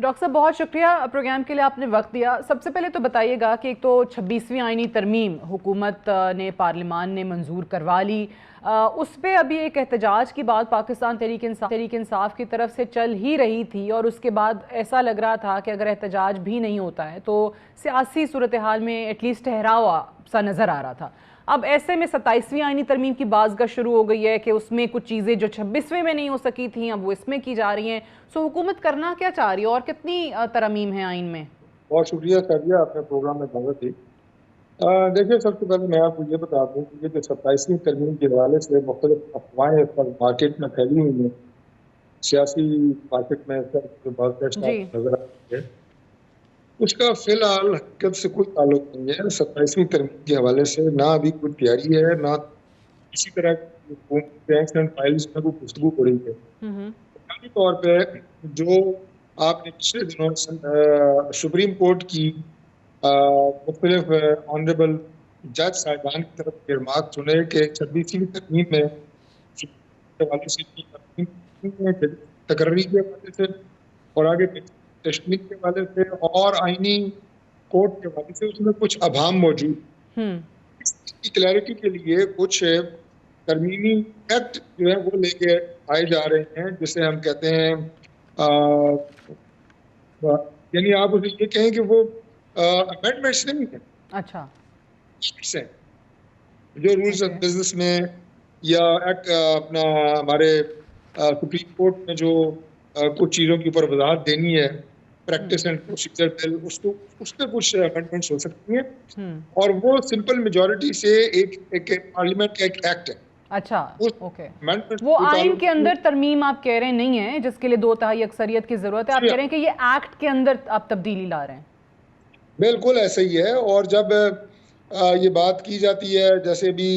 Doctor साहब बहुत शुक्रिया प्रोग्राम के लिए, आपने वक्त दिया। सबसे पहले तो बताइएगा कि एक तो 26वीं आईनी तरमीम हुकूमत ने पार्लियामान ने मंजूर करवा ली, उस पर अभी एक एहतजाज की बात पाकिस्तान तहरीक इंसाफ की तरफ से चल ही रही थी और उसके बाद ऐसा लग रहा था कि अगर एहतजाज भी नहीं होता है तो सियासी सूरत हाल में एटलीस्ट ठहराव सा नज़र आ रहा था। अब ऐसे में 27वीं आईनी तरमीम की बाज़गश्त शुरू हो गई है कि उसमें कुछ चीज़ें जो 26वें में नहीं हो सकी थी अब वो इसमें की जा रही हैं। सो हुकूमत करना क्या चाह रही है और कितनी तरमीम है आइन में? बहुत शुक्रिया सादिया, आपने प्रोग्राम में दावत दी। देखिए, सबसे पहले मैं आपको ये बता दूं कि ये जो 27वीं तरमीम के हवाले से मुख्तलिफ अफवाहें पर मार्केट में फैली हुई हैं, सियासी मार्केट में जो बात नजर आ रही है, उसका फिलहाल हकीकत से कोई ताल्लुक नहीं है। 27वीं तरमीम के हवाले से ना अभी कोई तैयारी है, ना किसी तरह की फाइल्स में कोई गुफ्तगू हो रही है। बुनियादी तौर पे जो आपने पिछले दिनों सुप्रीम कोर्ट की मुख्तलिफ ऑनरेबल जज साहिबान की तरफ रिमार्क सुने कि 26वीं तरमीम में हवाले से तकर्री के हवाले से और आगे कश्मीर के हवाले से और आईनी कोर्ट के हवाले से उसमें कुछ अभाम मौजूद। इसकी क्लैरिटी के लिए कुछ तरमीमी एक्ट जो है वो लेके आए जा रहे हैं, जिसे हम कहते हैं यानी आप उसे ये कहें कि वो अमेंडमेंट्स नहीं है। अच्छा, जो रूल्स ऑफ बिजनेस में या एक्ट अपना हमारे सुप्रीम कोर्ट में जो कुछ चीजों के ऊपर वजाहत देनी है, प्रैक्टिस एंड प्रोसीजर बिल, उसको उस पर कुछ अमेंडमेंट्स हो सकती हैं और वो सिंपल मेजॉरिटी से एक पार्लियामेंट का एक एक्ट है। अच्छा, ओके। वो आइन के अंदर तरमीम आप कह रहे हैं नहीं है जिसके लिए 2/3 अक्सरियत की जरूरत है, आप कह रहे हैं कि ये एक्ट के अंदर आप तब्दीली ला रहे हैं? बिल्कुल ऐसा ही है। और जब ये बात की जाती है, जैसे भी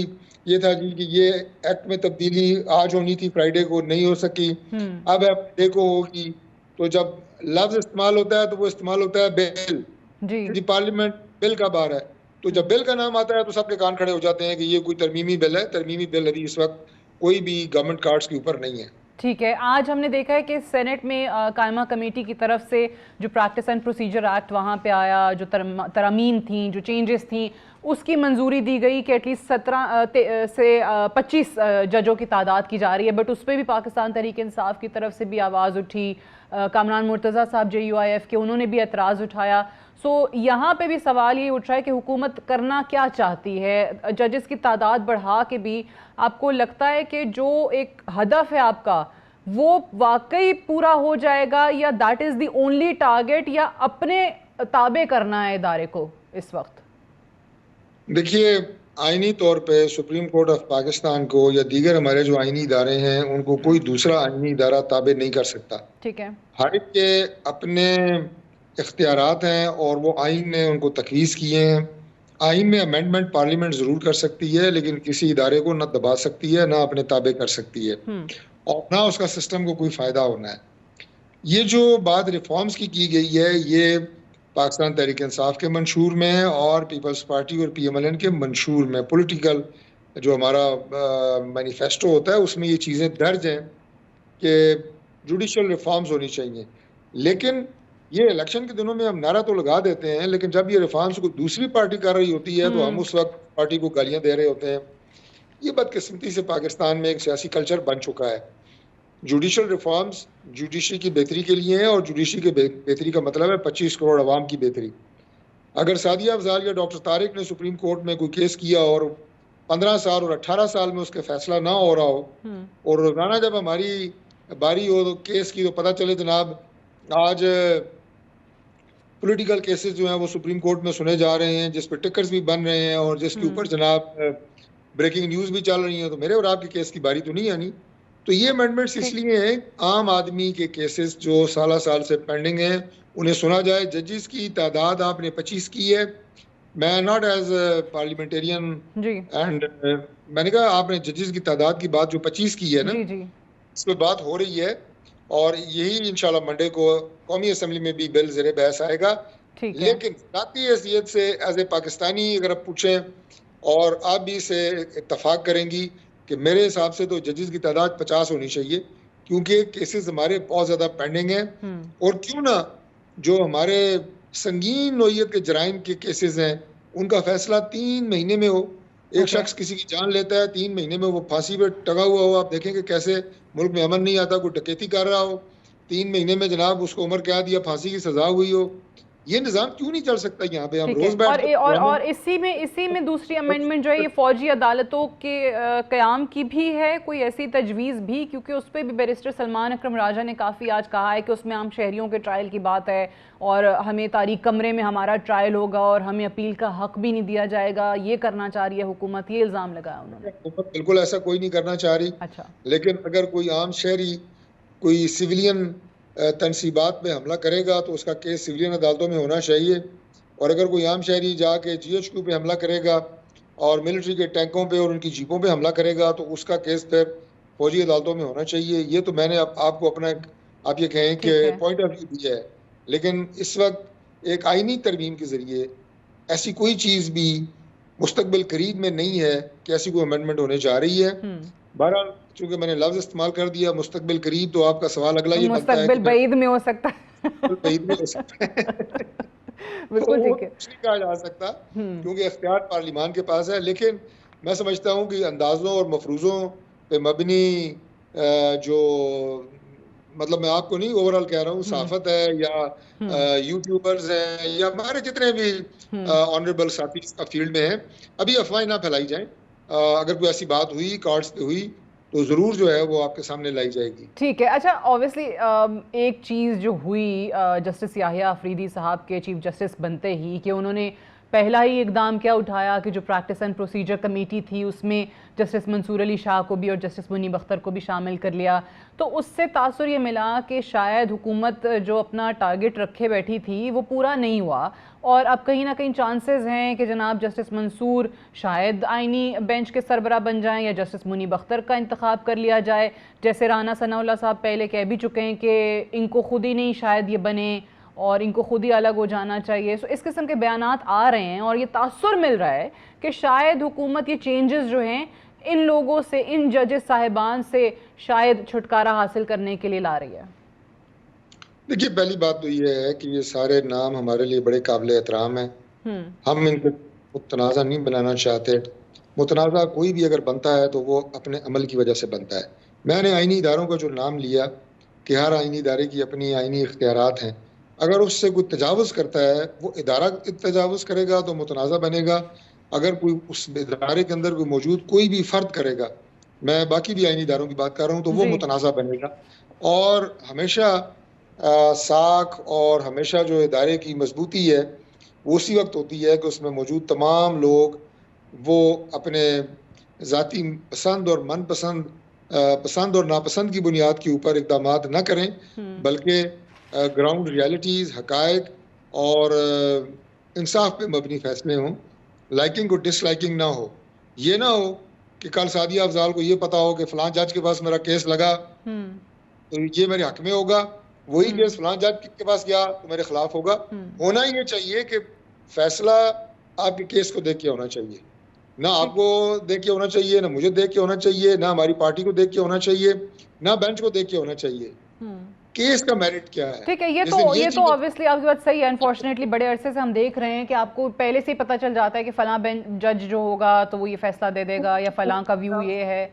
ये था जी कि ये एक्ट में तब्दीली आज होनी थी, फ्राइडे को नहीं हो सकी, अब फ्राइडे को होगी। तो जब लफ्ज इस्तेमाल होता है तो वो इस्तेमाल होता है बिल जी, पार्लियामेंट बिल का बार है। तो जब बिल का नाम आता है तो सबके कान खड़े हो जाते हैं कि ये कोई तरमीमी बिल है। तरमीमी बिल अभी इस वक्त कोई भी गवर्नमेंट कार्ड्स के ऊपर नहीं है। ठीक है, आज हमने देखा है कि सेनेट में कायमा कमेटी की तरफ से जो प्रैक्टिस एंड प्रोसीजर एक्ट वहाँ पे आया, जो तरमीम थी, जो चेंजेस थी, उसकी मंजूरी दी गई कि एटलीस्ट 17 से 25 जजों की तादाद की जा रही है। बट उस पर भी पाकिस्तान तहरीक इंसाफ की तरफ से भी आवाज़ उठी, कामरान मुर्तज़ा साहब JUIF के, उन्होंने भी एतराज़ उठाया। सो यहाँ पे भी सवाल ये उठ रहा है कि हुकूमत करना क्या चाहती है? जजेस की तादाद बढ़ा के भी आपको लगता है कि जो एक हदफ है आपका वो वाकई पूरा हो जाएगा या that is the only target, या अपने ताबे करना है इदारे को इस वक्त? देखिए, आईनी तौर पे सुप्रीम कोर्ट ऑफ पाकिस्तान को या दीगर हमारे जो आईनी इदारे हैं उनको कोई दूसरा आईनी इदारा ताबे नहीं कर सकता। ठीक है, हर एक के अपने इख्तियारात हैं और वो आइन ने उनको तखवीज़ किए हैं। आइन में अमेंडमेंट पार्लियामेंट ज़रूर कर सकती है, लेकिन किसी इदारे को ना दबा सकती है, ना अपने ताबे कर सकती है और ना उसका सिस्टम को कोई फ़ायदा होना है। ये जो बात रिफॉर्म्स की गई है, ये पाकिस्तान तहरीक इंसाफ के मंशूर में है और पीपल्स पार्टी और PMLN के मंशूर में, पॉलिटिकल जो हमारा मैनिफेस्टो होता है उसमें ये चीज़ें दर्ज हैं कि जुडिशल रिफॉर्म्स होनी चाहिए। लेकिन ये इलेक्शन के दिनों में हम नारा तो लगा देते हैं, लेकिन जब ये रिफॉर्म्स को दूसरी पार्टी कर रही होती है तो हम उस वक्त पार्टी को गालियां दे रहे होते हैं। ये बदकिस्मती से पाकिस्तान में एक सियासी कल्चर बन चुका है। जुडिशल रिफॉर्म्स जुडिशरी की बेहतरी के लिए हैं और जुडिशरी के बेहतरी का मतलब है 25 करोड़ अवाम की बेहतरी। अगर सादिया अफजाल या डॉक्टर तारिक ने सुप्रीम कोर्ट में कोई केस किया और 15 साल और 18 साल में उसके फैसला ना हो रहा हो और रोजाना जब हमारी बारी हो तो केस की तो पता चले जनाब आज पॉलिटिकल केसेस जो हैं वो सुप्रीम कोर्ट में सुने जा रहे हैं, जिस पर टिकट्स भी बन रहे हैं और जिसके ऊपर जनाब ब्रेकिंग न्यूज़ भी चल रही हैं, तो मेरे और आपके केस की बारी तो नहीं आनी। तो ये अमेंडमेंट्स इसलिए हैं आम आदमी के केसेस जो साल से पेंडिंग हैं उन्हें सुना जाए। जजेस की तादाद आपने 25 की है। मैं नॉट एज पार्लियामेंटेरियन एंड मैंने कहा आपने जजेस की तादाद की बात जो 25 की है ना, इस पर बात हो रही है और यही इंशाल्लाह मंडे को कौमी असम्बली में भी बिल ज़ेरे बहस आएगा। लेकिन ज़ाती हैसियत से एज ए पाकिस्तानी अगर आप पूछें और आप भी इसे इत्तफाक करेंगी कि मेरे हिसाब से तो जजेस की तादाद 50 होनी चाहिए, क्योंकि केसेस हमारे बहुत ज़्यादा पेंडिंग हैं। और क्यों ना जो हमारे संगीन नोयत के जराइम के केसेस हैं उनका फैसला 3 महीने में हो। एक ओके। शख्स किसी की जान लेता है, 3 महीने में वो फांसी पे टंगा हुआ हो, आप देखेंगे कैसे मुल्क में अमन नहीं आता। कोई डकैती कर रहा हो, 3 महीने में जनाब उसको उम्र कैद या फांसी की सजा हुई हो। ये निज़ाम क्यों नहीं चल सकता यहाँ पे? हम ठीक है। रोज बैठ और कर और इसी में दूसरी अमेंडमेंट जो है ये फौजी अदालतों के क़याम की भी है, कोई ऐसी तजवीज़ भी? क्योंकि उस पर भी बैरिस्टर सलमान अकरम राजा ने काफ़ी आज कहा है कि उसमें आम शहरियों के ट्रायल की बात है और हमें तारीख कमरे में हमारा ट्रायल होगा और हमें अपील का हक भी नहीं दिया जाएगा। ये करना चाह रही है हुकूमत, ये इल्ज़ाम लगाया उन्होंने। हुकूमत बिल्कुल ऐसा कोई नहीं करना चाह रही, अच्छा। लेकिन अगर कोई आम शहरी कोई सिविलियन तनसीबात में हमला करेगा तो उसका केस सिविलियन अदालतों में होना चाहिए। और अगर कोई आम शहरी जाके GHQ पे हमला करेगा और मिलिट्री के टैंकों पे और उनकी जीपों पे हमला करेगा तो उसका केस फिर फौजी अदालतों में होना चाहिए। ये तो मैंने आपको अपना आप ये कहें कि ठीक है। पॉइंट ऑफ व्यू दिया है, लेकिन इस वक्त एक आईनी तरमीम के ज़रिए ऐसी कोई चीज़ भी मुस्तकबिल करीब में नहीं है कि ऐसी कोई अमेंडमेंट होने जा रही है। बहरहाल चूंकि मैंने लफ्ज़ इस्तेमाल कर दिया मुस्तकबिल करीब, तो आपका सवाल अगला ये बनता है मुस्तकबिल कि बईद में हो सकता है। बईद में हो सकता है। तो बिल्कुल वो ठीक है। कुछ नहीं कहा जा सकता क्योंकि इख्तियार पार्लिमान के पास है। लेकिन मैं समझता हूँ कि अंदाज़ों और मफरूज़ों पे मबनी जो मतलब मैं आपको नहीं ओवरऑल कह रहा हूँ, सहाफ़त है या यूट्यूबर्स हैं या हमारे जितने भी ऑनरेबल साथी इसका फील्ड में हैं, अभी अफवाहें ना फैलाई जाएं। अगर कोई ऐसी बात हुई, कार्ड्स पे हुई, तो ज़रूर जो है वो आपके सामने लाई जाएगी। ठीक है। अच्छा, ऑब्वियसली एक चीज़ जो हुई जस्टिस याहिया अफरीदी साहब के चीफ जस्टिस बनते ही कि उन्होंने पहला ही इकदाम क्या उठाया कि जो प्रैक्टिस एंड प्रोसीजर कमेटी थी उसमें जस्टिस मंसूर अली शाह को भी और जस्टिस मुनीब अख्तर को भी शामिल कर लिया। तो उससे तासुर ये मिला कि शायद हुकूमत जो अपना टारगेट रखे बैठी थी वो पूरा नहीं हुआ और अब कहीं ना कहीं चांसेस हैं कि जनाब जस्टिस मंसूर शायद आइनी बेंच के सरबरा बन जाएं या जस्टिस मुनीब अख्तर का इंतखाब कर लिया जाए। जैसे राना सनाउल्लाह साहब पहले कह भी चुके हैं कि इनको खुद ही नहीं शायद ये बने और इनको खुद ही अलग हो जाना चाहिए। सो इस किस्म के बयानात आ रहे हैं और ये तासुर मिल रहा है कि शायद हुकूमत ये चेंजेस जो हैं इन लोगों से, इन जजेस साहिबान से शायद छुटकारा हासिल करने के लिए ला रही है। देखिए, पहली बात तो ये है कि ये सारे नाम हमारे लिए बड़े काबिल एहतराम हैं। हम इनको मुतनाज़ा नहीं बनाना चाहते। मुतनाज़ा कोई भी अगर बनता है तो वो अपने अमल की वजह से बनता है। मैंने आइनी इदारों का जो नाम लिया कि हर आइनी इदारे की अपनी आइनी इख्तियारात हैं, अगर उससे कोई तजावुज़ करता है, वो इदारा तजावुज़ करेगा तो मुतनाज़ा बनेगा। अगर कोई उस इदारे के अंदर कोई मौजूद कोई भी फ़र्द करेगा, मैं बाकी भी आइनी इदारों की बात कर रहा हूँ, तो वो मुतनाज़ा बनेगा। और हमेशा साख और हमेशा जो इदारे की मजबूती है वो उसी वक्त होती है कि उसमें मौजूद तमाम लोग वो अपने ज़ाती पसंद और मनपसंद पसंद और नापसंद की बुनियाद के ऊपर इक़दाम न करें, बल्कि ग्राउंड रियलिटीज़, हक़ाइक़ और इंसाफ पे मबनी फैसले हों। लाइकिंग और डिसलाइकिंग ना हो। ये ना हो कि कल सादिया अफजाल को ये पता हो कि फ़लाँ जज के पास मेरा केस लगा तो ये मेरे हक में होगा, वही केस फ़लाँ जज के पास गया तो मेरे खिलाफ होगा। होना ये चाहिए कि फैसला आपके केस को देख के होना चाहिए, ना आपको देख के होना चाहिए, ना मुझे देख के होना चाहिए, ना हमारी पार्टी को देख के होना चाहिए, ना बेंच को देख के होना चाहिए। केस का मेरिट क्या है? ठीक है, ये तो ऑब्वियसली आपकी बात सही है। अनफॉर्चुनेटली बड़े अरसे से हम देख रहे हैं कि आपको पहले से ही पता चल जाता है कि फलां बेंच जज जो होगा तो वो ये फैसला दे देगा या फलां का व्यू ये है,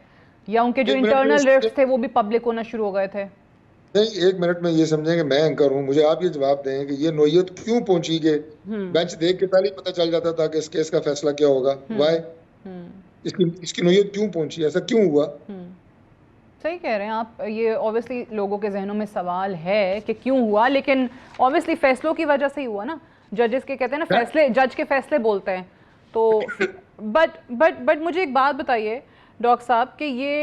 या उनके जो इंटरनल रिफ्ट्स थे वो भी पब्लिक होना शुरू हो गए थे। नहीं, 1 मिनट में ये समझें कि मैं एंकर हूँ, मुझे आप ये जवाब दें कि ये नोयत क्यों पहुंची कि बेंच देख के पहले ही पता चल जाता था कि इस केस का फैसला क्या होगा। वाई इसकी नोयत क्यों पहुंची, ऐसा क्यों हुआ? सही कह रहे हैं आप। ये ऑब्वियसली लोगों के जहनों में सवाल है कि क्यों हुआ, लेकिन ऑब्वियसली फैसलों की वजह से ही हुआ ना। जजेस के कहते हैं ना फैसले, जज के फैसले बोलते हैं तो बट मुझे एक बात बताइए डॉक्टर साहब कि ये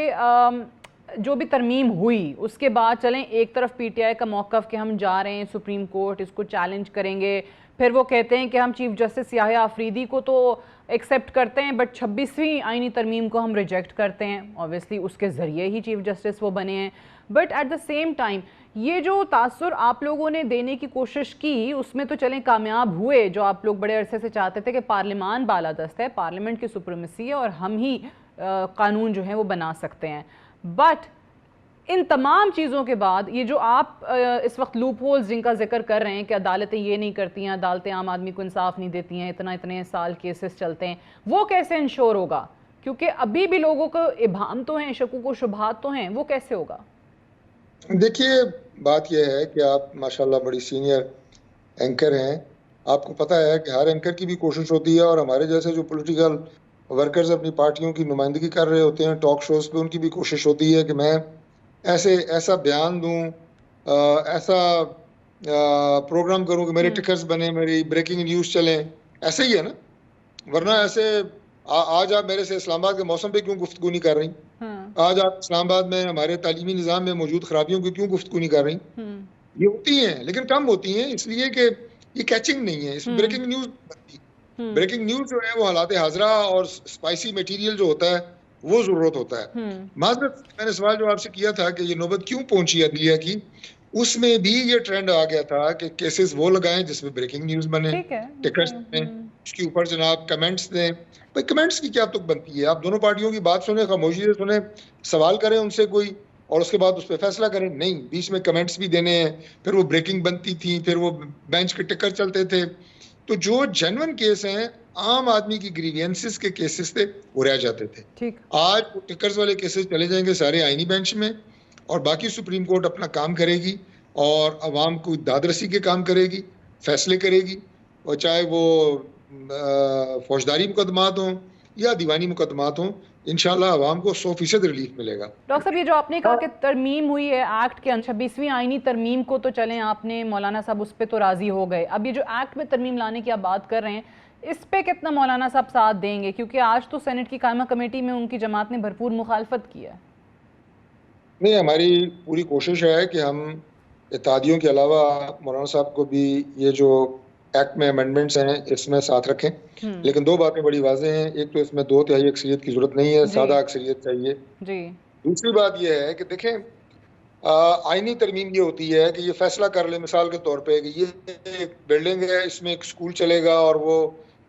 जो भी तरमीम हुई उसके बाद चलें एक तरफ PTI का मौक़िफ़ कि हम जा रहे हैं सुप्रीम कोर्ट, इसको चैलेंज करेंगे, फिर वो कहते हैं कि हम चीफ जस्टिस याहिया अफरीदी को तो एक्सेप्ट करते हैं बट 26वीं आइनी तरमीम को हम रिजेक्ट करते हैं। ऑब्वियसली उसके ज़रिए ही चीफ जस्टिस वो बने हैं, but at the same time ये जो तासुर आप लोगों ने देने की कोशिश की उसमें तो चलें कामयाब हुए, जो आप लोग बड़े अरसे से चाहते थे कि पार्लिमान बालादस्त है, पार्लियामेंट की सुप्रीमेसी है और हम ही कानून जो है वो बना सकते हैं। बट इन तमाम चीज़ों के बाद ये जो आप इस वक्त लूप होल्स जिनका जिक्र कर रहे हैं कि अदालतें ये नहीं करती हैं, अदालतें आम आदमी को इंसाफ नहीं देती हैं, इतने साल केसेस चलते हैं, वो कैसे इंश्योर होगा? क्योंकि अभी भी लोगों को इबाम तो हैं, शकूक व शुबहात तो हैं, वो कैसे होगा? देखिए, बात यह है कि आप माशाल्लाह बड़ी सीनियर एंकर हैं। आपको पता है कि हर एंकर की भी कोशिश होती है, और हमारे जैसे जो पॉलिटिकल वर्कर्स अपनी पार्टियों की नुमाइंदगी कर रहे होते हैं टॉक शोज़ पे, उनकी भी कोशिश होती है कि मैं ऐसा बयान दूं, ऐसा प्रोग्राम करूं कि मेरे टिकर्स बने, मेरी ब्रेकिंग न्यूज़ चलें। ऐसे ही है ना, वरना ऐसे आज आप मेरे से इस्लामाबाद के मौसम पे क्यों गुफ्तगू नहीं कर रही? आज आप इस्लामाबाद में हमारे तालीमी निज़ाम में मौजूद खराबियों की क्यों गुफ्तगू नहीं कर रही? ये होती हैं, लेकिन कम होती हैं, इसलिए कि ये कैचिंग नहीं है, इसमें ब्रेकिंग न्यूज़ बनती है। ब्रेकिंग न्यूज़ जो है वो हालात हाज़रा और स्पाइसी मटेरियल जो होता है वो ज़रूरत होता है। माज़रत, मैंने सवाल जो आपसे किया था कि ये नौबत क्यों पहुंची अदलिया की, उसमें भी ये ट्रेंड आ गया था कि केसेस वो लगाएं जिसमें ब्रेकिंग न्यूज़ बने, टिकट्स बने, उसके ऊपर जनाब कमेंट्स दें। भाई कमेंट्स की क्या तुक बनती है? आप दोनों पार्टियों की बात सुने, खामोशी से सुने, सवाल करें उनसे कोई, और उसके बाद उस पर फैसला करें। नहीं, बीच में कमेंट्स भी देने हैं, फिर वो ब्रेकिंग बनती थी, फिर वो बेंच के टिकर चलते थे। तो जो जेन्युइन केस हैं, आम आदमी की ग्रीवियंसेस के केसेस थे, वो रह जाते थे। ठीक। आज वो टिकर्स वाले केसेस चले जाएंगे सारे आईनी बेंच में, और बाकी सुप्रीम कोर्ट अपना काम करेगी और अवाम को दादरसी के काम करेगी, फैसले करेगी, और चाहे वो फौजदारी मुकदमात हों या दीवानी मुकदमात हों, इंशाल्लाह अवाम को 100% रिलीफ मिलेगा। डॉक्टर साहब, ये जो आपने कहा कि तरमीम हुई है एक्ट के 26वीं आईनी तरमीम को, तो चलें आपने मौलाना साहब उस पर तो राजी हो गए, अब ये जो एक्ट में तरमीम लाने की आप बात कर रहे हैं, इस पे कितना मौलाना साहब साथ देंगे? क्योंकि आज तो सेनेट की कायमा कमेटी में उनकी जमात ने भरपूर मुखालफत की है। नहीं, हमारी पूरी कोशिश है कि हम इत्तेहादियों के अलावा मौलाना साहब को भी ये जो एक्ट में अमेंडमेंट्स हैं इसमें साथ रखें, लेकिन दो बातें बड़ी वाज़ेह हैं। एक तो इसमें 2/3 अक्सरियत की जरूरत नहीं है, सादा अक्सरियत चाहिए जी। दूसरी बात यह है कि देखें, आईनी तरमीम ये होती है कि ये फैसला कर ले मिसाल के तौर पे कि ये एक बिल्डिंग है, इसमें एक स्कूल चलेगा और वो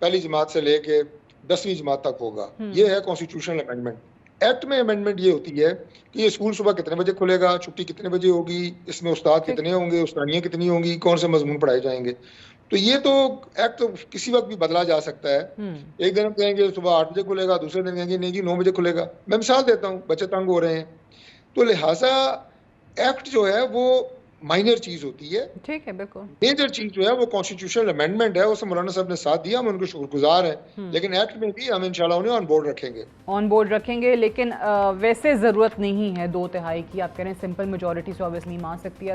पहली जमात से लेके 10वीं जमात तक होगा। ये है कॉन्स्टिट्यूशनल अमेंडमेंट। एक्ट में अमेंडमेंट ये होती है कि ये स्कूल सुबह कितने बजे खुलेगा, छुट्टी कितने बजे होगी, इसमें उस्ताद कितने होंगे, उस्तादियाँ कितनी होंगी, कौन से मजमून पढ़ाए जाएंगे। तो ये तो एक्ट तो किसी वक्त भी बदला जा सकता है। एक दिन हम कहेंगे सुबह 8 बजे खुलेगा, दूसरे दिन कहेंगे नहीं जी 9 बजे खुलेगा। मैं मिसाल देता हूँ, बच्चे तंग हो रहे हैं। तो लिहाजा एक्ट जो है वो माइनर चीज होती है। ठीक है, बिल्कुल। मेजर चीज जो है वो कॉन्स्टिट्यूशनल अमेंडमेंट है, उसमें मौलाना साहब ने साथ दिया, हम उनको शुक्रगुजार हैं। लेकिन एक्ट में भी हम इंशाल्लाह उन्हें ऑन बोर्ड रखेंगे। लेकिन वैसे जरूरत नहीं है 2/3 की। आप कह रहे हैं सिंपल मेजोरिटी से ऑब्वियसली मान सकती है।